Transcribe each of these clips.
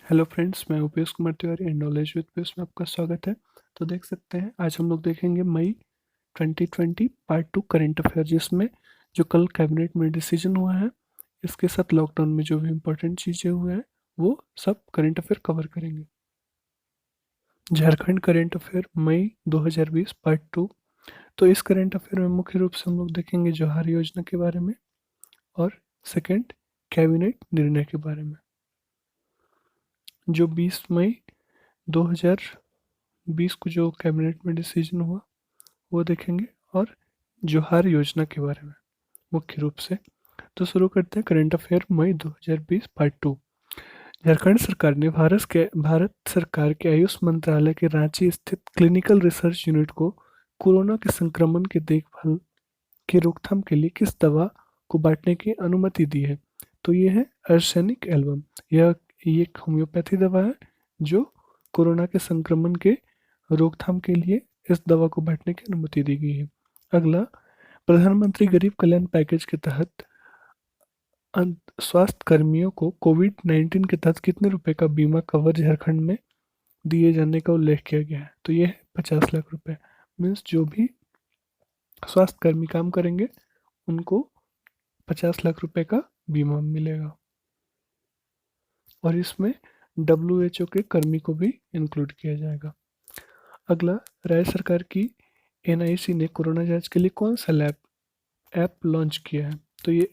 Hello friends, मैं Upesh Kumar Tiwari and knowledge with पेश में आपका स्वागत है। तो देख सकते हैं आज हम लोग देखेंगे मई 2020 पार्ट 2 करंट अफेयर, जिसमें जो कल कैबिनेट में डिसीजन हुआ है, इसके साथ लॉकडाउन में जो भी इम्पोर्टेंट चीज़ें हुए हैं वो सब करंट अफेयर कवर करेंगे। झारखंड करंट अफेयर मई 2020 पार्ट 2। तो इस करंट अफेयर में मुख्य रूप से हम लोग देखेंगे जोहार योजना के बारे में और सेकंड कैबिनेट निर्णय के बारे में। जो 20 मई 2020 को जो कैबिनेट में डिसीजन हुआ वो देखेंगे, और जोहार योजना के बारे में मुख्य रूप से। तो शुरू करते हैं करंट अफेयर मई 2020 पार्ट 2। झारखंड सरकार ने भारत सरकार के आयुष मंत्रालय के रांची स्थित क्लिनिकल रिसर्च यूनिट को कोरोना के संक्रमण के देखभाल की रोकथाम के लिए किस दवा को बांटने की अनुमति दी है। तो ये है अर्सेनिक एल्बम। यह एक होम्योपैथी दवा है जो कोरोना के संक्रमण के रोकथाम के लिए इस दवा को बांटने की अनुमति दी गई है। अगला, प्रधानमंत्री गरीब कल्याण पैकेज के तहत स्वास्थ्य कर्मियों को कोविड-19 के तहत कितने रुपए का बीमा कवर झारखंड में दिए जाने का उल्लेख किया गया है। तो ये है 50 लाख रुपए। मीन्स जो भी स्वास्थ्य कर्मी काम करेंगे उनको 50 लाख रुपए का बीमा मिलेगा, और इसमें WHO के कर्मी को भी इंक्लूड किया जाएगा। अगला, राज्य सरकार की NIC ने कोरोना जांच के लिए कौन सा लैब ऐप लॉन्च किया है। तो ये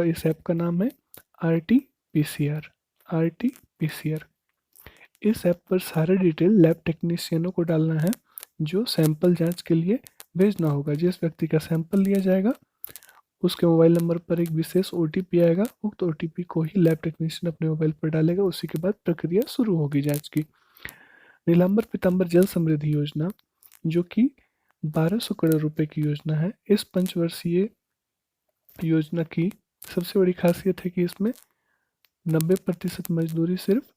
इस ऐप का नाम है RT-PCR। इस ऐप पर सारे डिटेल लैब टेक्नीशियनों को डालना है जो सैंपल जांच के लिए भेजना होगा। जिस व्यक्ति का सैंपल लिया जाएगा उसके मोबाइल नंबर पर एक विशेष OTP आएगा। उक्त OTP को ही लैब टेक्नीशियन अपने मोबाइल पर डालेगा। उसी के बाद प्रक्रिया शुरू होगी जांच की। नीलांबर पीतांबर जल समृद्धि योजना, जो कि 1200 करोड़ रुपए की योजना है, इस पंचवर्षीय योजना की सबसे बड़ी खासियत है कि इसमें 90% मजदूरी, सिर्फ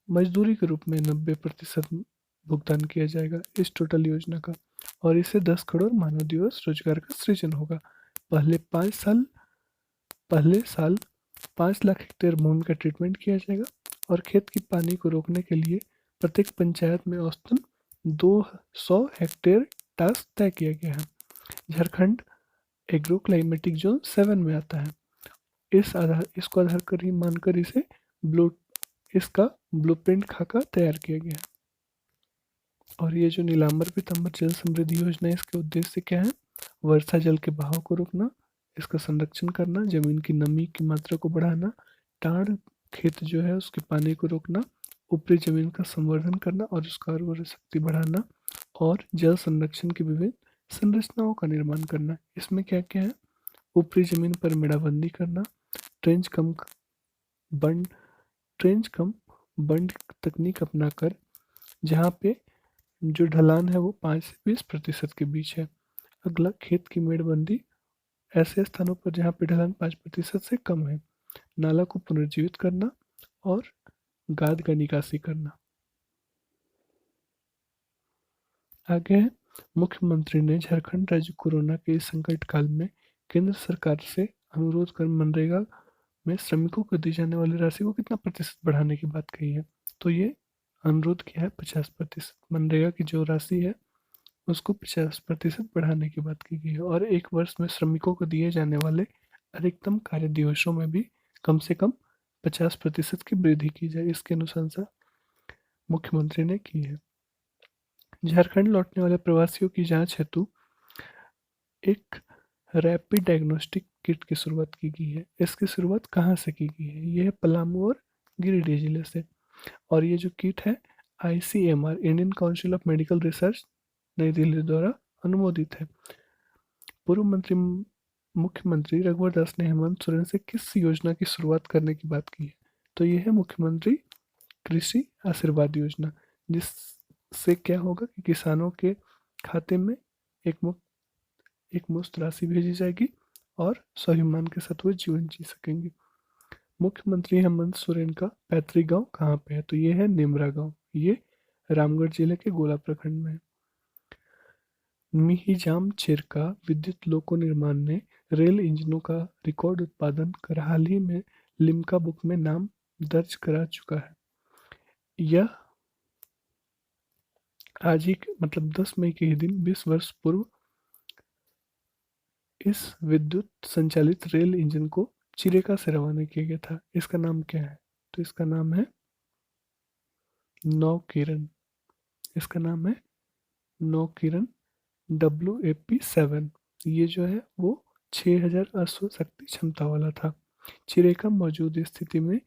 मजदूरी के रूप में 90% भुगतान किया जाएगा इस टोटल योजना का, और इससे 10 करोड़ मानव दिवस रोजगार का सृजन होगा। पहले साल 5 लाख हेक्टेयर भूमि का ट्रीटमेंट किया जाएगा, और खेत की पानी को रोकने के लिए प्रत्येक पंचायत में औसतन 200 हेक्टेयर टास्क तय किया गया है। झारखंड एग्रो क्लाइमेटिक जोन 7 में आता है। इसको आधार कर ही मानकर इसका ब्लूप्रिंट खाका तैयार किया गया है। और ये जो नीलांबर पीतांबर जल समृद्धि योजना है, इसके उद्देश्य क्या है? वर्षा जल के बहाव को रोकना, इसका संरक्षण करना, जमीन की नमी की मात्रा को बढ़ाना, टाड़ खेत जो है उसके पानी को रोकना, ऊपरी जमीन का संवर्धन करना और उसका उर्वरक शक्ति बढ़ाना, और जल संरक्षण की विभिन्न संरचनाओं का निर्माण करना। इसमें क्या क्या है? ऊपरी जमीन पर मेड़ाबंदी करना, ट्रेंच कम बंड ट्रेंच कम बंड तकनीक अपनाकर, जहाँ पे जो ढलान है वो 5 से 20% के बीच है। अगला, खेत की मेड़बंदी ऐसे स्थानों पर जहाँ पे ढलान 5% से कम है। नाला को पुनर्जीवित करना और गाद का निकासी करना। आगे है, मुख्यमंत्री ने झारखंड राज्य कोरोना के इस संकट काल में केंद्र सरकार से अनुरोध कर मनरेगा में श्रमिकों को दी जाने वाली राशि को कितना प्रतिशत बढ़ाने की बात कही है। तो ये अनुरोध किया है 50%। मनरेगा की जो राशि है उसको 50% बढ़ाने की बात की गई है, और एक वर्ष में श्रमिकों को दिए जाने वाले अधिकतम कार्य दिवसों में भी कम से कम 50% की वृद्धि की जाए, इसकी अनुशंसा मुख्यमंत्री ने की है। झारखंड लौटने वाले प्रवासियों की जांच हेतु एक रैपिड डायग्नोस्टिक किट की शुरुआत की गई है। इसकी शुरुआत कहाँ से की गई है? यह है पलामू और गिरिडीह जिले से। और ये जो किट है ICMR, Indian council of medical research, नई दिल्ली द्वारा अनुमोदित है। पूर्व मुख्यमंत्री रघुवर दास ने हेमंत सोरेन से किस योजना की शुरुआत करने की बात की है? तो ये है मुख्यमंत्री कृषि आशीर्वाद योजना, जिससे क्या होगा कि किसानों के खाते में एक मुश्त राशि भेजी जाएगी और स्वाभिमान के साथ वो जीवन जी सकेंगे। मुख्यमंत्री हेमंत सोरेन का पैतृक गांव कहाँ पे है? तो ये है नेमरा गांव। ये रामगढ़ जिले के गोला प्रखंड में है। मिहिजाम चिरका विद्युत लोको निर्माण ने रेल इंजनों का रिकॉर्ड उत्पादन कर हाल ही में लिम्का बुक में नाम दर्ज करा चुका है। यह आज ही मतलब 10 मई के ही दिन 20 वर्ष पूर्व इस विद्युत संचालित रेल इंजन को चिरेका से रवाना किया गया था। इसका नाम क्या है? तो इसका नाम है नौकिरण। इसका नाम है नौकिरण WAP-7। ये जो है वो 6000 अश्व शक्ति क्षमता वाला था। चिरेका मौजूद स्थिति में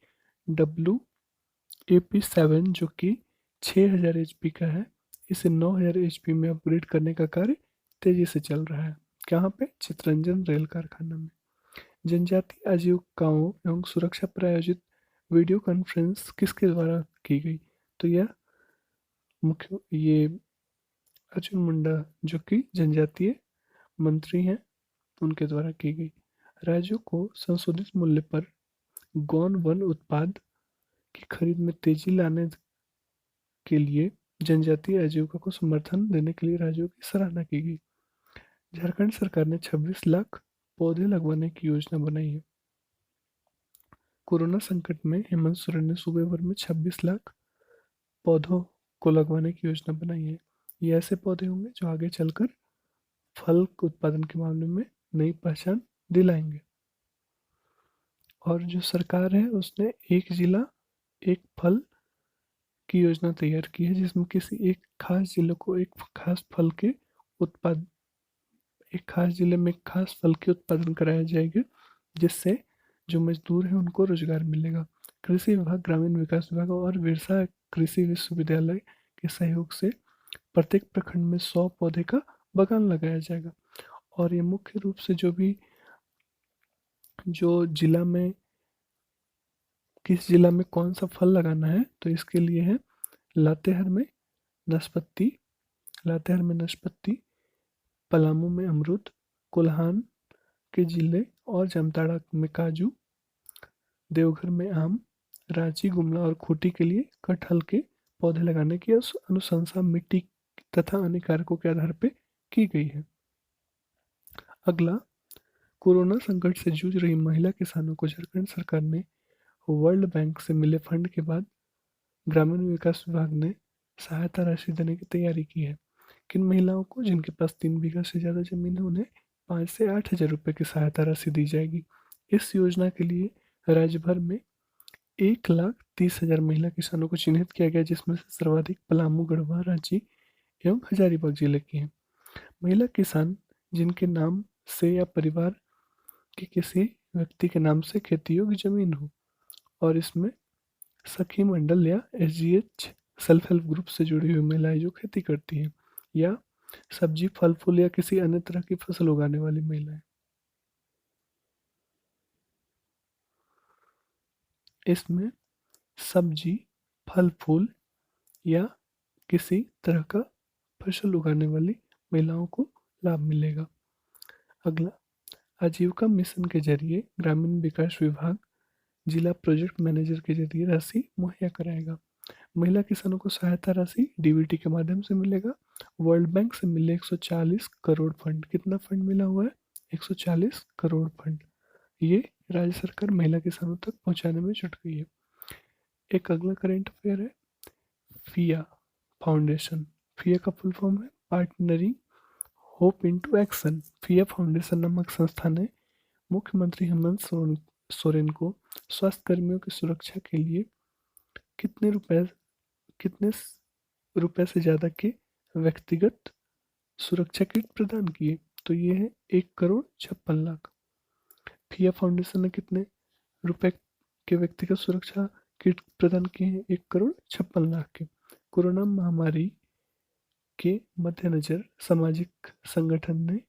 WAP-7 जो कि 6000 HP का है, इसे 9000 HP में अपग्रेड करने का कार्य तेजी से चल रहा है। कहाँ पे? चितरंजन रेल कारखाना में। जनजातीय आजीविकाओं एवं सुरक्षा पर आयोजित वीडियो कॉन्फ्रेंस किसके द्वारा की गई? तो यह ये अर्जुन मुंडा जो कि जनजातीय मंत्री हैं उनके द्वारा की गई। राज्यों को संशोधित मूल्य पर गौण वन उत्पाद की खरीद में तेजी लाने के लिए जनजातीय आजीविका को समर्थन देने के लिए राज्यों की सराहना की गई। झारखंड सरकार ने 26 लाख पौधे लगवाने की योजना बनाई है। कोरोना संकट में हेमंत सोरेन ने सूबे भर में 26 लाख पौधों को लगवाने की योजना बनाई है। ये ऐसे पौधे होंगे जो आगे चलकर फल उत्पादन के मामले में नई पहचान दिलाएंगे। और जो सरकार है उसने एक जिला एक फल की योजना तैयार की है, जिसमें किसी एक खास जिले को एक खास फल के उत्पाद एक खास जिले में एक खास फल के उत्पादन कराया जाएगा, जिससे जो मजदूर हैं उनको रोजगार मिलेगा। कृषि विभाग, ग्रामीण विकास विभाग और बिरसा कृषि विश्वविद्यालय के सहयोग से प्रत्येक प्रखंड में 100 पौधे का बगान लगाया जाएगा। और ये मुख्य रूप से जो जिला में किस जिला में कौन सा फल लगाना है, तो इसके लिए है लातेहार में नाशपाती, लातेहार में नाशपाती, पलामू में अमरूद, कोल्हान के जिले और जामताड़ा में काजू, देवघर में आम, रांची, गुमला और खूंटी के लिए कटहल के पौधे लगाने की अनुशंसा मिट्टी तथा अन्य कारकों के आधार पर की गई है। अगला, कोरोना संकट से जूझ रही महिला किसानों को झारखंड सरकार ने वर्ल्ड बैंक से मिले फंड के बाद ग्रामीण विकास विभाग ने सहायता राशि देने की तैयारी की है। किन महिलाओं को? जिनके पास 3 बीघा से ज़्यादा जमीन है उन्हें 5 से 8 हजार रुपये की सहायता राशि दी जाएगी। इस योजना के लिए राज्य भर में 1,30,000 महिला किसानों को चिन्हित किया गया, जिसमें से सर्वाधिक पलामू, गढ़वा, रांची एवं हजारीबाग जिले की हैं। महिला किसान जिनके नाम से या परिवार के किसी व्यक्ति के नाम से खेती योग्य जमीन हो और इसमें सखी मंडल या SGH सेल्फ हेल्प ग्रुप से जुड़ी हुई महिलाएं जो खेती करती हैं, या सब्जी, फल फूल या किसी अन्य तरह की फसल उगाने वाली महिलाएं। इसमें सब्जी, फल फूल या किसी तरह का फसल उगाने वाली महिलाओं को लाभ मिलेगा। अगला, आजीविका मिशन के जरिए ग्रामीण विकास विभाग जिला प्रोजेक्ट मैनेजर के जरिए राशि मुहैया कराएगा। महिला किसानों को सहायता राशि DBT के माध्यम से मिलेगा। वर्ल्ड बैंक से मिले 140 करोड़ फंड। कितना फंड मिला हुआ है? 140 करोड़ फंड। ये राज्य सरकार महिला किसानों तक पहुंचाने में जुट गई है। एक अगला करेंट अफेयर है फिया फाउंडेशन। फिया का फुल फॉर्म है partnering hope into action. Phia foundation नामक संस्था ने मुख्यमंत्री हेमंत सोरेन को स्वास्थ्य कर्मियों की सुरक्षा के लिए कितने रुपए कितने रुपए से ज़्यादा के व्यक्तिगत सुरक्षा किट प्रदान किए? तो ये है 1,56,00,000। फिया फाउंडेशन ने कितने रुपए के व्यक्तिगत सुरक्षा किट प्रदान किए हैं? 1,56,00,000 के। कोरोना महामारी के मद्देनजर सामाजिक संगठन ने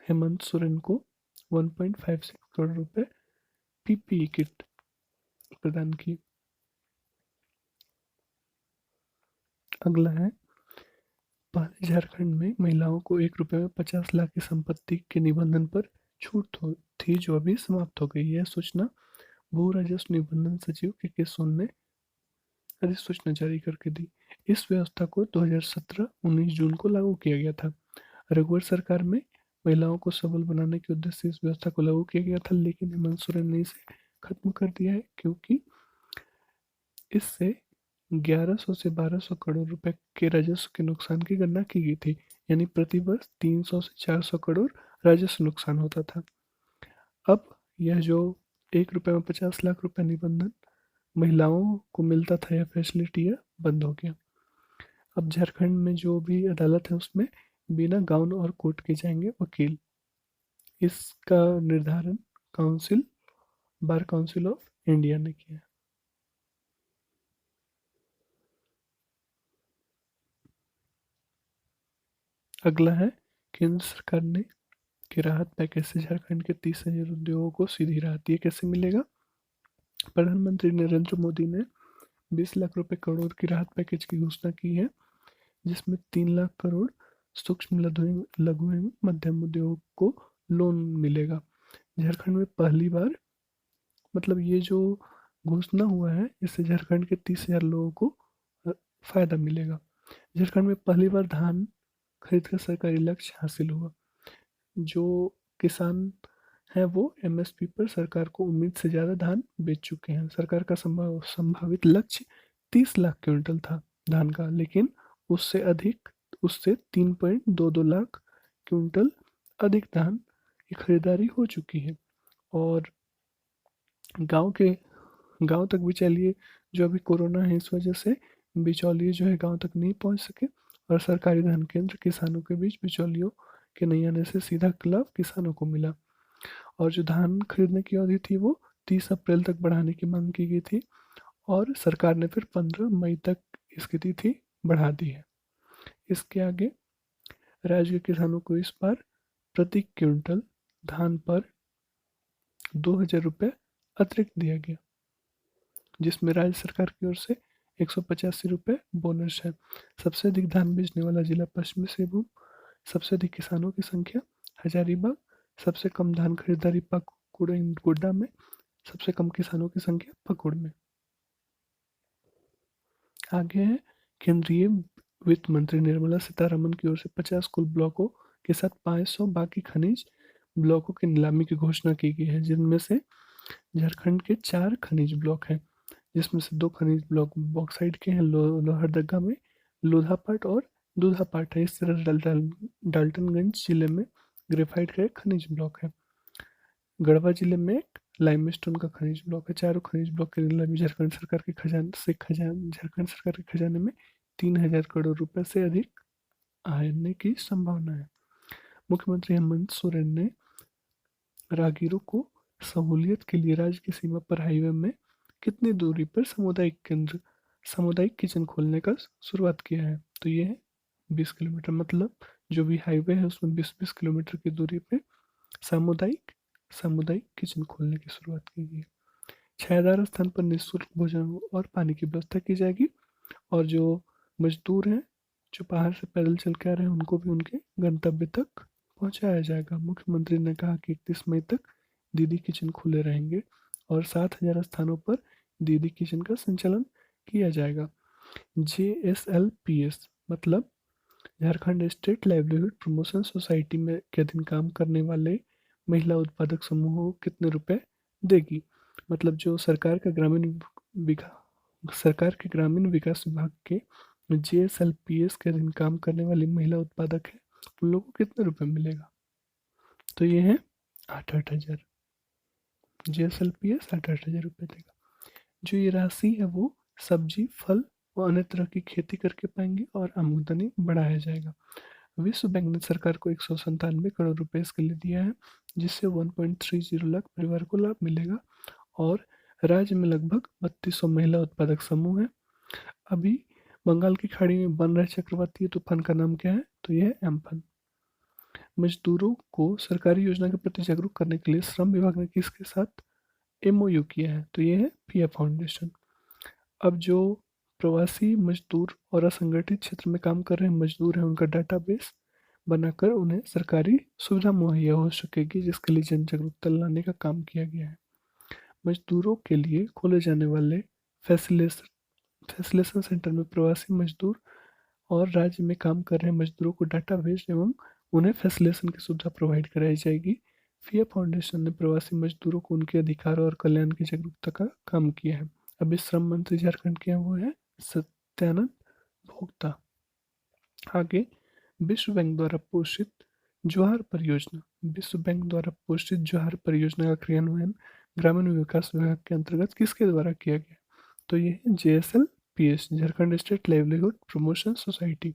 हेमंत सोरेन को 1.56 करोड़ रुपए PPE किट प्रदान की। अगला है, पहले झारखंड में महिलाओं को 1 रुपये में 50 लाख की संपत्ति के निबंधन पर छूट थी, जो अभी समाप्त हो गई है। सूचना भू राजस्व निबंधन सचिव के सोन ने अधिसूचना जारी करके दी। इस व्यवस्था को 2017-19 जून को लागू किया गया था। रघुवर सरकार में महिलाओं को सबल बनाने के उद्देश्य से इस व्यवस्था को लागू किया गया था, लेकिन हेमंत सोरेन ने इसे खत्म कर दिया है, क्योंकि इससे 1100 से 1200 करोड़ रुपए के राजस्व के नुकसान की गणना की गई थी। यानी प्रति वर्ष 300 से 400 करोड़ राजस्व नुकसान होता था। अब यह जो 1 रुपए में 50 लाख रुपए निबंधन महिलाओं को मिलता था, यह फैसिलिटी है बंद हो गया। अब झारखंड में जो भी अदालत है उसमें बिना गाउन और कोट के जाएंगे वकील। इसका निर्धारण council bar council of India ने किया है। अगला है केंद्र सरकार ने के राहत पैकेज से झारखंड के 30,000 उद्योगों को सीधी राहत। ये कैसे मिलेगा? प्रधानमंत्री नरेंद्र मोदी ने 20 लाख रुपए करोड़ की राहत पैकेज की घोषणा की है, जिसमें 3 लाख करोड़ सूक्ष्म लघु एवं मध्यम उद्योग को लोन मिलेगा। झारखंड में पहली बार, मतलब ये जो घोषणा हुआ है इससे झारखंड के 30,000 लोगों को अ, फायदा मिलेगा। झारखंड में पहली बार धान खरीद का सरकारी लक्ष्य हासिल हुआ। जो किसान हैं वो एमएसपी पर सरकार को उम्मीद से ज़्यादा धान बेच चुके हैं। सरकार का संभावित लक्ष्य 30 लाख क्विंटल था धान का, लेकिन उससे अधिक, उससे 3.22 लाख क्विंटल अधिक धान की खरीदारी हो चुकी है। और गांव के गांव तक भी चलिए, जो अभी कोरोना है इस वजह से बिचौलिए जो है गांव तक नहीं पहुंच सके, और सरकारी धान केंद्र किसानों के बीच बिचौलियों के नहीं आने से सीधा लाभ किसानों को मिला। और जो धान खरीदने की अवधि थी वो 30 अप्रैल तक बढ़ाने की मांग की गई थी, और सरकार ने फिर 15 मई तक इसकी तिथि बढ़ा दी है। इसके आगे राज्य के किसानों को इस बार प्रति क्विंटल धान पर 2,000 रुपये अतिरिक्त दिया गया, जिसमें राज्य सरकार की ओर से 185 रुपये बोनस है। सबसे अधिक धान बेचने वाला जिला पश्चिमी सिंहभूम, सबसे अधिक किसानों की संख्या हजारीबाग, सबसे कम धान खरीदारी पाकुड़ गोड्डा में, सबसे कम किसानों की संख्या पकुड़ में। आगे है केंद्रीय वित्त मंत्री निर्मला सीतारमन की ओर से 50 कुल ब्लॉकों के साथ 500 बाकी खनिज ब्लॉकों की नीलामी की घोषणा की गई है, जिनमें से झारखंड के 4 खनिज ब्लॉक हैं, जिसमें से 2 खनिज ब्लॉक बॉक्साइट के हैं लोहरदगा में, लोधापाट और दूधापाट है। इस तरह डाल्टनगंज जिले में ग्रेफाइट का एक खनिज ब्लॉक है। गढ़वा जिले में एक लाइमस्टोन का खनिज ब्लॉक है। चारों खनिज ब्लॉक की नीलामी झारखंड सरकार के झारखंड सरकार के खजाने में 3,000 करोड़ रुपए से अधिक आने की संभावना है। मुख्यमंत्री हेमंत सोरेन ने राहगीरों को सहूलियत के लिए राज्य की सीमा पर हाईवे में कितनी दूरी पर सामुदायिक किचन खोलने का शुरुआत किया है? तो ये है 20 किलोमीटर। मतलब जो भी हाईवे है उसमें 20-20 किलोमीटर की दूरी पे सामुदायिक सामुदायिक किचन खोलने की शुरुआत की गई है। छायादार स्थान पर निःशुल्क भोजन और पानी की व्यवस्था की जाएगी, और जो मजदूर हैं जो बाहर से पैदल चल के आ रहे हैं उनको भी उनके गंतव्य तक पहुंचाया जाएगा। मुख्यमंत्री ने कहा कि 31 मई तक दीदी किचन खुले रहेंगे और 7,000 स्थानों पर दीदी किचन का संचालन किया जाएगा। JSLPS मतलब Jharkhand state livelihood promotion society में के अधीन काम करने वाले महिला उत्पादक समूहों को कितने रुपए देगी? मतलब जो सरकार के ग्रामीण विकास विभाग के JSLPS के अधीन काम करने वाली महिला उत्पादक है, उन लोगों को कितने रुपए मिलेगा? तो ये है 8,000। JSLPS 8,000 रुपये देगा। जो ये राशि है वो सब्जी, फल व अन्य तरह की खेती करके पाएंगे और आमदनी बढ़ाया जाएगा। विश्व बैंक ने सरकार को 197 करोड़ रुपए इसके लिए दिया है, जिससे 1.30 लाख परिवार को लाभ मिलेगा। और राज्य में लगभग 3200 महिला उत्पादक समूह हैं। अभी बंगाल की खाड़ी में बन रहे चक्रवातीय तूफान का नाम क्या है? तो यह है एम्फन। मजदूरों को सरकारी योजना के प्रति जागरूक करने के लिए श्रम विभाग ने किसके साथ MOU किया है? तो ये है पिया फाउंडेशन। अब जो प्रवासी मजदूर और असंगठित क्षेत्र में काम कर रहे मजदूर हैं उनका डाटाबेस बनाकर उन्हें सरकारी सुविधा मुहैया हो सकेगी, जिसके लिए जन जागरूकता लाने का काम किया गया है। मजदूरों के लिए खोले जाने वाले फैसिलेशन फैसिलेशन सेंटर में प्रवासी मजदूर और राज्य में काम कर रहे मजदूरों को डाटाबेस एवं उन्हें फैसिलेशन की सुविधा प्रोवाइड कराई जाएगी। फिया फाउंडेशन ने प्रवासी मजदूरों को उनके अधिकार और कल्याण की जागरूकता का काम किया है। अभी श्रम मंत्री झारखंड के हैं वो है सत्यानंद भोक्ता। आगे, विश्व बैंक द्वारा पोषित ज्वार परियोजना। विश्व बैंक द्वारा पोषित ज्वार परियोजना का क्रियान्वयन ग्रामीण विकास विभाग के अंतर्गत किसके द्वारा किया गया? तो ये है JSLPS, Jharkhand state livelihood promotion society.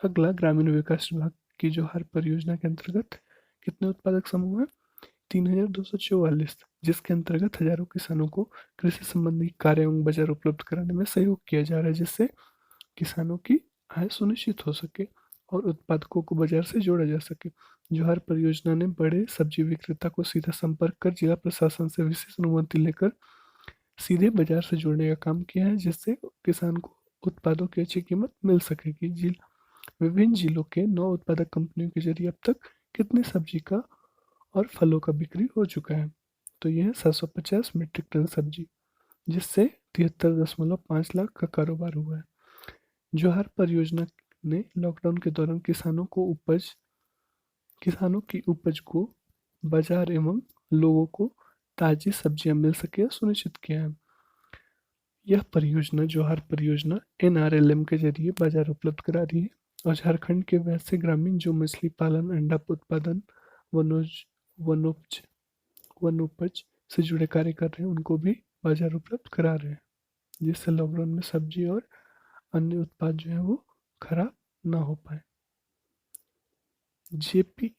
अगला, ग्रामीण विकास विभाग की ज्वार परियोजना के अंतर्गत कितने उत्पादक समूह हैं? 3244, जिसके अंतर्गत हजारों किसानों को कृषि संबंधी कार्य एवं बाजार उपलब्ध कराने में सहयोग किया जा रहा है, जिससे किसानों की आय सुनिश्चित हो सके और उत्पादकों को बाजार से जोड़ा जा सके। ज्वार परियोजना ने बड़े सब्जी विक्रेता को सीधा संपर्क कर जिला प्रशासन से विशेष अनुमति लेकर सीधे बाजार से जोड़ने का काम किया है, जिससे किसान को उत्पादों की अच्छी कीमत मिल सकेगी। विभिन्न जिलों के 9 उत्पादक कंपनियों के जरिए अब तक कितनी सब्जी का और फलों का बिक्री हो चुका है? तो यह है 750 मीट्रिक टन सब्जी, जिससे 73.5 लाख का कारोबार हुआ है। ज्वार परियोजना ने लॉकडाउन के दौरान किसानों की उपज को बाजार एवं लोगों को ताजी सब्जियां मिल सके सुनिश्चित किया है। यह परियोजना, ज्वार परियोजना, NRLM के जरिए बाजार उपलब्ध करा रही है और झारखंड के वैसे ग्रामीण जो मछली पालन, अंडा उत्पादन, वनोज वनोपज वनोपज से जुड़े कार्य कर रहे हैं, उनको भी बाजार उपलब्ध करा रहे हैं, जिससे लॉकडाउन में सब्जी और अन्य उत्पाद जो है वो खराब ना हो पाए। जेपी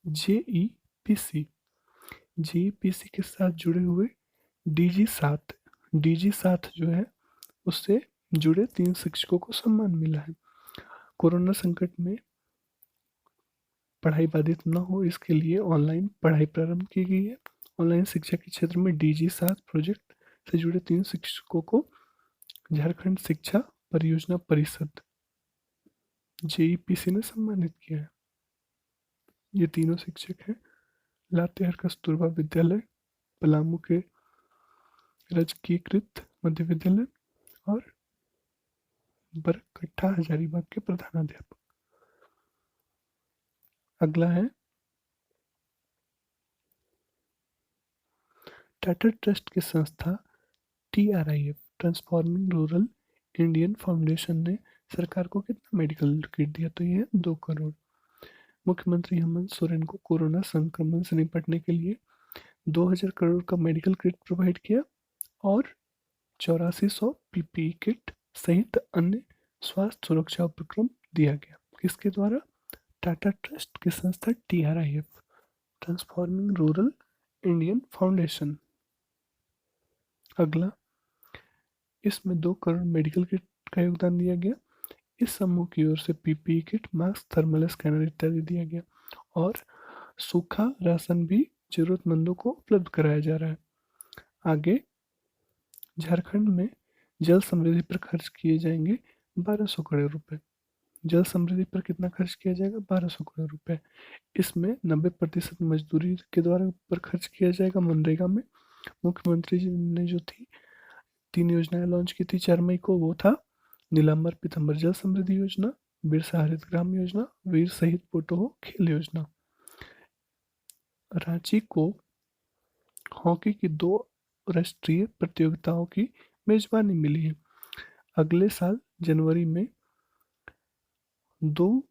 JEPC JEPC के साथ जुड़े हुए DG7 जो है उससे जुड़े 3 शिक्षकों को सम्मान मिला है। कोरोना संकट में पढ़ाई बाधित न हो, इसके लिए ऑनलाइन पढ़ाई प्रारंभ की गई है। ऑनलाइन शिक्षा के क्षेत्र में DG7 प्रोजेक्ट से जुड़े 3 शिक्षकों को झारखंड शिक्षा परियोजना परिषद JEPC ने सम्मानित किया है। ये तीनों शिक्षक हैं लातेहार कस्तूरबा विद्यालय, पलामू के राजकीयकृत मध्य विद्यालय और बरकट्ठा हजारीबाग के प्रधानाध्यापक। अगला है टाटा ट्रस्ट की संस्था TRIF, transforming rural Indian foundation ने सरकार को कितना मेडिकल किट दिया? तो ये 2 करोड़। मुख्यमंत्री हेमंत सोरेन को कोरोना संक्रमण से निपटने के लिए 2000 करोड़ का मेडिकल किट प्रोवाइड किया और 8400 PPE किट सहित अन्य स्वास्थ्य सुरक्षा उपक्रम दिया गया। किसके द्वारा? टाटा ट्रस्ट की संस्था TRIF, transforming rural Indian foundation. अगला, इसमें 2 करोड़ मेडिकल किट का योगदान दिया गया। इस समूह की ओर से PPE kit, mask, thermal scanner इत्यादि दिया गया और सूखा राशन भी जरूरतमंदों को उपलब्ध कराया जा रहा है। आगे, झारखंड में जल समृद्धि पर खर्च किए जाएंगे 1200 करोड़ रुपए। जल समृद्धि पर कितना खर्च किया जाएगा? 1200 करोड़ रुपए। इसमें 90% मजदूरी के द्वारा पर खर्च किया जाएगा मनरेगा में। मुख्यमंत्री जी ने जो 3 योजनाएं लॉन्च की थी 4 मई को, वो था नीलांबर पीतांबर जल समृद्धि योजना, बिरसा हरित ग्राम योजना, वीर शहीद पोटो खेल योजना। रांची को हॉकी की 2 राष्ट्रीय प्रतियोगिताओं की मेजबानी मिली है। अगले साल जनवरी में 2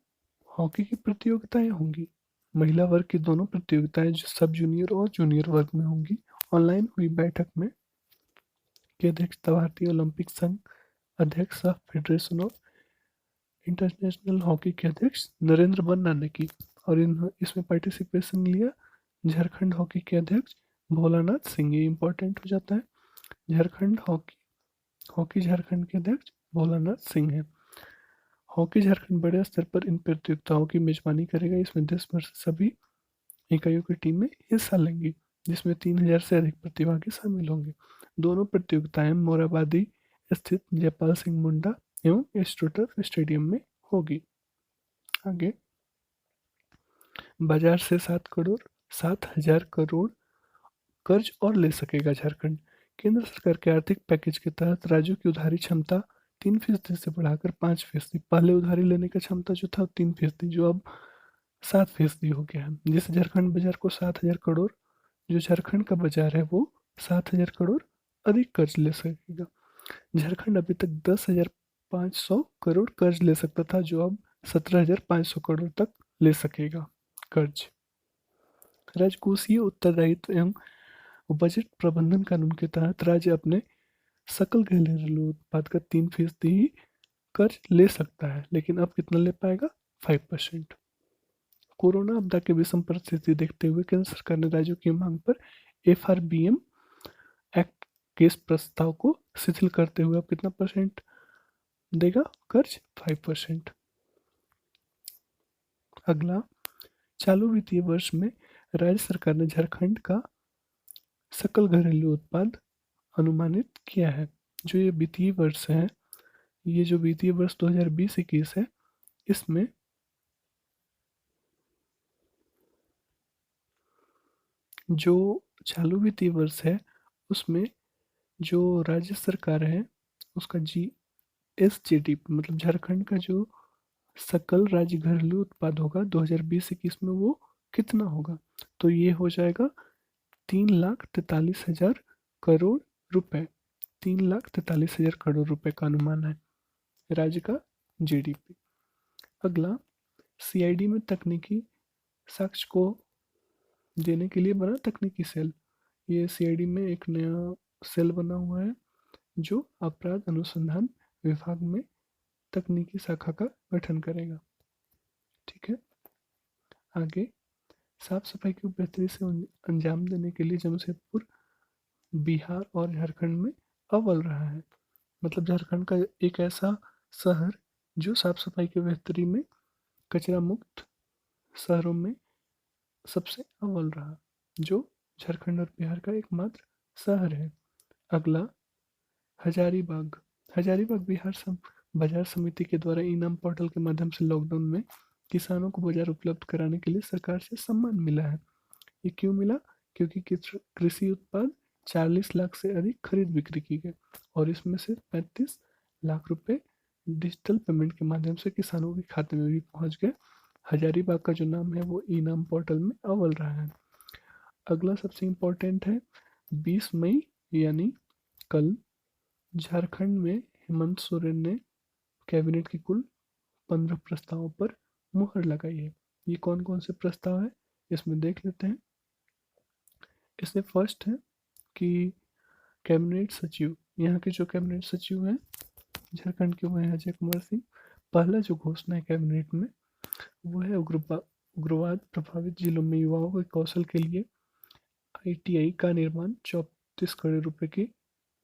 हॉकी की प्रतियोगिताएं होंगी। महिला वर्ग की दोनों प्रतियोगिताएं सब जूनियर और जूनियर वर्ग में होंगी। ऑनलाइन हुई बैठक में की अध्यक्षता भारतीय ओलंपिक संघ अध्यक्ष of federation of international hockey के अध्यक्ष नरेंद्र बन्ना ने की और इसमें पार्टिसिपेशन लिया झारखंड हॉकी के अध्यक्ष भोलानाथ सिंह। ये इंपॉर्टेंट हो जाता है। झारखंड हॉकी झारखंड के अध्यक्ष भोलानाथ सिंह हैं। हॉकी झारखंड बड़े स्तर पर इन प्रतियोगिताओं की मेजबानी करेगा। इसमें देश भर से सभी इकाइयों की टीमें हिस्सा लेंगी, जिसमें 3000 से अधिक प्रतिभागी शामिल होंगे। दोनों प्रतियोगिताएं मोराबादी स्थित जयपाल सिंह मुंडा एवं एस्ट्रोटर्फ स्टेडियम में होगी। आगे, बाजार से 7,000 करोड़ कर्ज और ले सकेगा झारखंड। केंद्र सरकार के आर्थिक पैकेज के तहत राज्यों की उधारी क्षमता 3% से बढ़ाकर 5%। पहले उधारी लेने का क्षमता जो था 3%, जो अब 7% हो गया है, जिससे झारखंड बाजार को 7,000 करोड़, जो झारखंड का बाजार है वो 7,000 करोड़ अधिक कर्ज ले सकेगा। झारखंड अभी तक 10,500 करोड़ कर्ज ले सकता था, जो अब 17,500 करोड़ तक ले सकेगा कर्ज। राजकोषीय उत्तरदायित्व एवं बजट प्रबंधन कानून के तहत राज्य अपने सकल घरेलू उत्पाद का 3% ही कर्ज ले सकता है, लेकिन अब कितना ले पाएगा? 5%। कोरोना आपदा की विषम परिस्थिति देखते हुए केंद्र सरकार ने राज्यों की मांग पर FRBM एक्ट के इस प्रस्ताव को शिथिल करते हुए अब कितना परसेंट देगा कर्ज? 5%। अगला, चालू वित्तीय वर्ष में राज्य सरकार ने झारखंड का सकल घरेलू उत्पाद अनुमानित किया है। जो ये वित्तीय वर्ष है, ये जो वित्तीय वर्ष 2020-21 है, इसमें जो चालू वित्तीय वर्ष है उसमें जो राज्य सरकार है उसका GSGDP मतलब झारखंड का जो सकल राज्य घरेलू उत्पाद होगा 2020-21 में, वो कितना होगा? तो ये हो जाएगा 3,43,000 करोड़ रुपए। 3,43,000 करोड़ रुपए का अनुमान है राज्य का GDP। अगला, CID में तकनीकी साक्ष्य को देने के लिए बना तकनीकी सेल। ये CID में एक नया सेल बना हुआ है जो अपराध अनुसंधान विभाग में तकनीकी शाखा का गठन करेगा। ठीक है। आगे, साफ सफाई की बेहतरी से अंजाम देने के लिए जमशेदपुर बिहार और झारखंड में अव्वल रहा है। मतलब झारखंड का एक ऐसा शहर जो साफ सफाई की बेहतरी में कचरा मुक्त शहरों में सबसे अव्वल रहा, जो झारखंड और बिहार का एकमात्र शहर है। अगला, हजारीबाग। हजारीबाग बिहार बाजार समिति के द्वारा इनाम पोर्टल के माध्यम से लॉकडाउन में किसानों को बाजार उपलब्ध कराने के लिए सरकार से सम्मान मिला है। ये क्यों मिला? क्योंकि कृषि उत्पाद 40 लाख से अधिक खरीद बिक्री की गई और इसमें से 35 लाख रुपए डिजिटल पेमेंट के माध्यम से किसानों के खाते में भी पहुंच गए। हजारीबाग का जो नाम है वो इनाम पोर्टल में अव्वल रहा है। अगला सबसे इम्पोर्टेंट है, 20 मई यानी कल झारखंड में हेमंत सोरेन ने कैबिनेट की कुल 15 प्रस्तावों पर मुहर लगाई है। ये कौन कौन से प्रस्ताव है इसमें देख लेते हैं। इसमें फर्स्ट है कि कैबिनेट सचिव, यहाँ के जो कैबिनेट सचिव हैं झारखंड के, वो हैं अजय कुमार सिंह। पहला जो घोषणा है कैबिनेट में वो है उग्रवाद प्रभावित जिलों में युवाओं के कौशल के लिए ITI का निर्माण 34 करोड़ रुपए की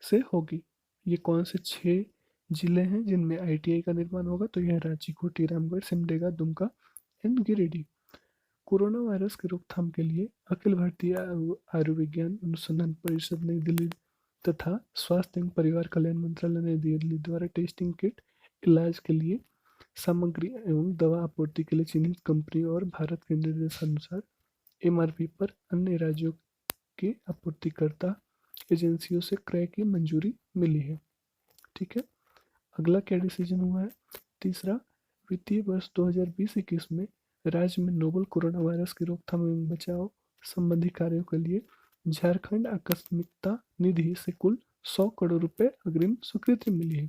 से होगी। ये कौन से 6 जिले हैं जिनमें ITI का निर्माण होगा? तो यह Ranchi, Khunti, Ramgarh, Simdega, Dumka and Giridih. Corona virus की रोकथाम के लिए अखिल भारतीय आयुर्विज्ञान अनुसंधान परिषद नई दिल्ली तथा स्वास्थ्य एवं परिवार कल्याण मंत्रालय नई दिल्ली द्वारा टेस्टिंग किट, इलाज के लिए सामग्री एवं दवा आपूर्ति के लिए चिन्हित कंपनी और भारत के निर्देशानुसार MRP पर अन्य राज्यों के आपूर्तिकर्ता एजेंसियों से क्रय की मंजूरी मिली है। ठीक है। अगला क्या डिसीजन हुआ है? तीसरा, वित्तीय वर्ष 2020-21 में राज्य में नोवल कोरोना वायरस की रोकथाम एवं बचाव संबंधी कार्यों के लिए झारखंड आकस्मिकता निधि से कुल 100 करोड़ रुपए अग्रिम स्वीकृति मिली है।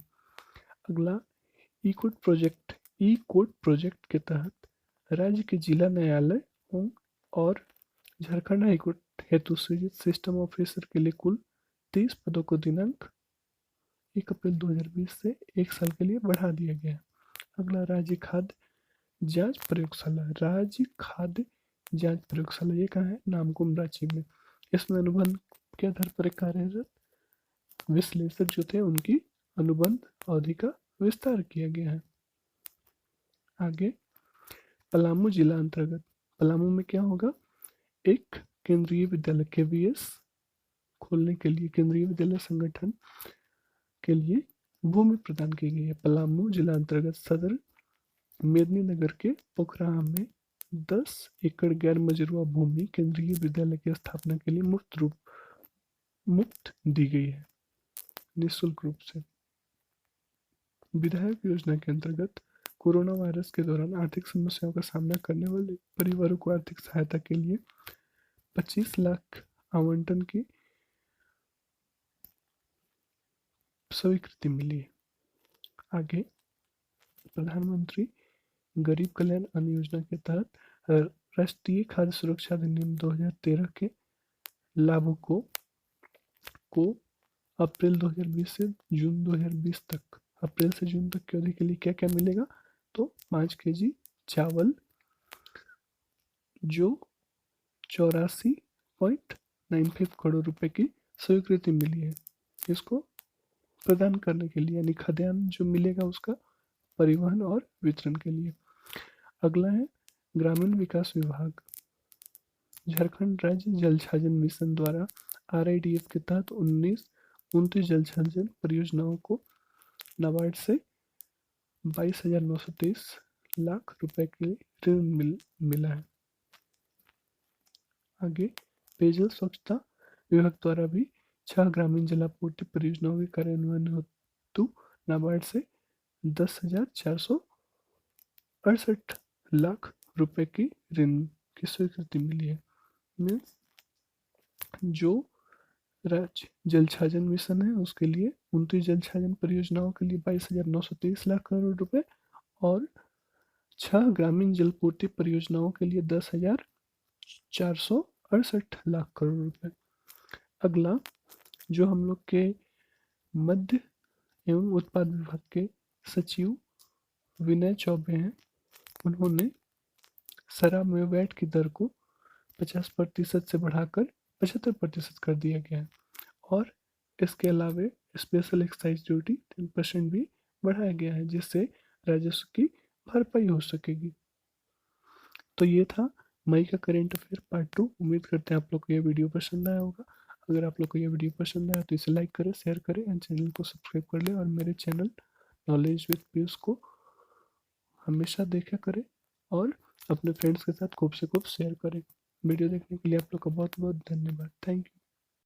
अगला, ई कोर्ट प्रोजेक्ट के तहत राज्य के जिला न्यायालय और झारखंड हाईकोर्ट हेतु सृजित सिस्टम ऑफिसर के लिए कुल 30 पदों को दिनांक 1 अप्रैल 2020 से 1 साल के लिए बढ़ा दिया गया है। अगला, राज्य खाद्य जांच प्रयोगशाला। राज्य खाद्य जांच प्रयोगशाला ये कहाँ है? नामकुम, रांची में। इसमें अनुबंध के आधार पर कार्यरत विश्लेषक जो थे उनकी अनुबंध अवधि का विस्तार किया गया है। आगे, पलामू जिला अंतर्गत पलामू में क्या होगा? एक केंद्रीय विद्यालय KVS खोलने के लिए केंद्रीय विद्यालय संगठन के लिए भूमि प्रदान की गई है। पलामू जिला अंतर्गत सदर मेदिनीनगर के पोखराहा में 10 एकड़ गैर मजरूआ भूमि केंद्रीय विद्यालय की स्थापना के लिए मुफ्त दी गई है, निःशुल्क रूप से। विधायक योजना के अंतर्गत कोरोना वायरस के दौरान आर्थिक समस्याओं का सामना करने वाले परिवारों को आर्थिक सहायता के लिए 25 लाख आवंटन की स्वीकृति मिली है। आगे, प्रधानमंत्री गरीब कल्याण अन्न योजना के तहत राष्ट्रीय खाद्य सुरक्षा अधिनियम 2013 के लाभुकों को अप्रैल 2020 से जून 2020 तक, अप्रैल से जून तक की अवधि के लिए क्या क्या मिलेगा, तो 5 केजी चावल जो 84.95 करोड़ रुपए की स्वीकृति मिली है, इसको प्रदान करने के लिए, यानी खाद्यान्न जो मिलेगा उसका परिवहन और वितरण के लिए। अगला है ग्रामीण विकास विभाग। झारखंड राज्य जल छाजन मिशन द्वारा RIDF के तहत 29 जल छाजन परियोजनाओं को नाबार्ड से 22,923 लाख रुपए के ऋण मिला है। आगे, पेयजल स्वच्छता विभाग द्वारा भी 6 ग्रामीण जलापूर्ति परियोजनाओं के कार्यान्वयन हेतु नाबार्ड से 10,468 लाख रुपए की ऋण की स्वीकृति मिली है। मीन्स जो राज्य जल छाजन मिशन है उसके लिए 29 जल छाजन परियोजनाओं के लिए 22,923 लाख करोड़ रुपए और 6 ग्रामीण जलपूर्ति परियोजनाओं के लिए 10,468 लाख करोड़ रुपए। अगला, जो हम लोग के मध्य एवं उत्पाद विभाग के सचिव विनय चौबे हैं, उन्होंने शराब में वैट की दर को 50% से बढ़ाकर 75% कर दिया गया है और इसके अलावे स्पेशल एक्साइज ड्यूटी 10% भी बढ़ाया गया है, जिससे राजस्व की भरपाई हो सकेगी। तो ये था मई का करेंट अफेयर पार्ट 2। उम्मीद करते हैं आप लोग को ये वीडियो पसंद आया होगा। अगर आप लोग को ये वीडियो पसंद आया तो इसे लाइक करें, शेयर करें एंड चैनल को सब्सक्राइब कर लें और मेरे चैनल नॉलेज विद पीयूष को हमेशा देखा करें और अपने फ्रेंड्स के साथ खूब से खूब शेयर करें। वीडियो देखने के लिए आप लोग का बहुत बहुत धन्यवाद। Thank you.